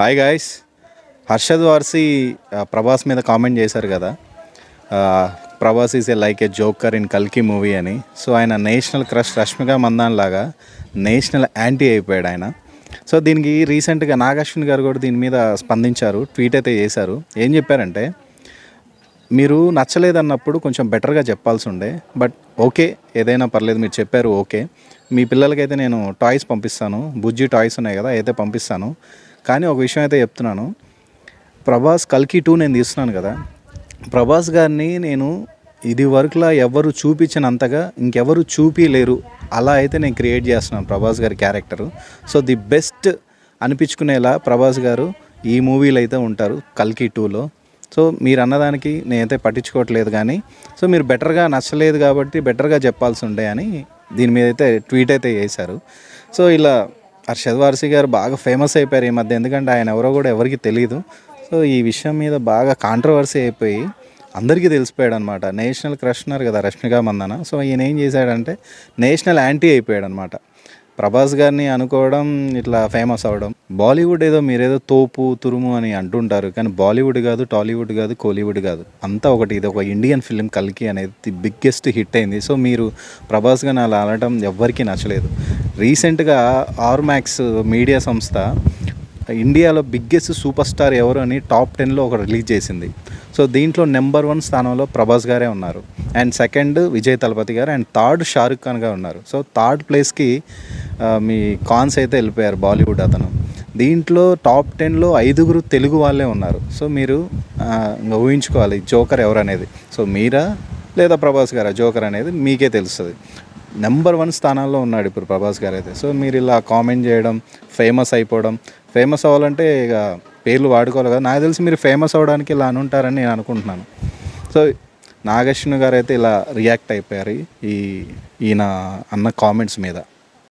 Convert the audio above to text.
Hi guys, Harshad వార్సి Prabhas మీద comment చేశారు కదా. Prabhas is a like A joker in కల్కి మూవీ అని. సో ఆయన నేషనల్ క్రష్ రష్మిక మందాన్ లాగా నేషనల్ యాంటీ అయిపోయాడు ఆయన. సో దీనికి రీసెంట్గా నాగార్జున గారు కూడా దీని మీద స్పందించారు, ట్వీట్ అయితే చేశారు. ఏం చెప్పారంటే, మీరు నచ్చలేదన్నప్పుడు కొంచెం బెటర్గా చెప్పాల్సి ఉండే, బట్ ఓకే ఏదైనా పర్లేదు మీరు చెప్పారు ఓకే. మీ పిల్లలకైతే నేను టాయ్స్ పంపిస్తాను, బుజ్జి టాయ్స్ ఉన్నాయి కదా అయితే పంపిస్తాను. కానీ ఒక విషయం అయితే చెప్తున్నాను, ప్రభాస్ కల్కి 2 నేను తీస్తున్నాను కదా, ప్రభాస్ గారిని నేను ఇది వరకులా ఎవరు చూపించినంతగా ఇంకెవరు చూపించలేరు, అలా అయితే నేను క్రియేట్ చేస్తున్నాను ప్రభాస్ గారి క్యారెక్టరు. సో ది బెస్ట్ అనిపించుకునేలా ప్రభాస్ గారు ఈ మూవీలో అయితే ఉంటారు కల్కి 2లో. సో మీరు అన్నదానికి నేనైతే పట్టించుకోవట్లేదు, కానీ సో మీరు బెటర్గా నచ్చలేదు కాబట్టి బెటర్గా చెప్పాల్సి ఉండే అని దీని మీద అయితే ట్వీట్ అయితే చేశారు. సో ఇలా హర్షద్ వార్సి గారు బాగా ఫేమస్ అయిపోయారు ఈ మధ్య, ఎందుకంటే ఆయన ఎవరో కూడా ఎవరికి తెలియదు. సో ఈ విషయం మీద బాగా కాంట్రవర్సీ అయిపోయి అందరికీ తెలిసిపోయాడు అనమాట. నేషనల్ క్రష్ ఉన్నారు కదా రష్మిక మందాన, సో ఈయన ఏం చేశాడంటే నేషనల్ యాంటీ అయిపోయాడు అనమాట. ప్రభాస్ గారిని అనుకోవడం, ఇట్లా ఫేమస్ అవ్వడం. బాలీవుడ్ ఏదో మీరేదో తోపు తురుము అని అంటుంటారు, కానీ బాలీవుడ్ కాదు, టాలీవుడ్ కాదు, కోలీవుడ్ కాదు, అంతా ఒకటి. ఇది ఒక ఇండియన్ ఫిలిం కల్కి అనేది ది బిగ్గెస్ట్ హిట్ అయింది. సో మీరు ప్రభాస్ గారిని అలా అనడం ఎవ్వరికీ నచ్చలేదు. రీసెంట్గా ఆర్మాక్స్ మీడియా సంస్థ ఇండియాలో బిగ్గెస్ట్ సూపర్ స్టార్ ఎవరు అని టాప్ 10లో ఒక రిలీజ్ చేసింది. సో దీంట్లో నెంబర్ 1 స్థానంలో ప్రభాస్ గారే ఉన్నారు, అండ్ సెకండ్ విజయ్ తలపతి గారు, అండ్ థర్డ్ షారుఖ్ ఖాన్ గారు ఉన్నారు. సో థర్డ్ ప్లేస్కి మీ కాన్స్ అయితే వెళ్ళిపోయారు బాలీవుడ్ అతను. దీంట్లో టాప్ 10లో 5 తెలుగు వాళ్ళే ఉన్నారు. సో మీరు ఊహించుకోవాలి జోకర్ ఎవరు అనేది. సో మీరా లేదా ప్రభాస్ గారా జోకర్ అనేది మీకే తెలుస్తుంది. నెంబర్ 1 స్థానాల్లో ఉన్నాడు ఇప్పుడు ప్రభాస్ గారు అయితే. సో మీరు ఇలా కామెంట్ చేయడం, ఫేమస్ అయిపోవడం, ఫేమస్ అవ్వాలంటే ఇక పేర్లు వాడుకోవాలి కదా. నాకు తెలిసి మీరు ఫేమస్ అవ్వడానికి ఇలా అనుంటారని నేను అనుకుంటున్నాను. సో నాగార్జున గారు అయితే ఇలా రియాక్ట్ అయిపోయారు ఈయన అన్న కామెంట్స్ మీద.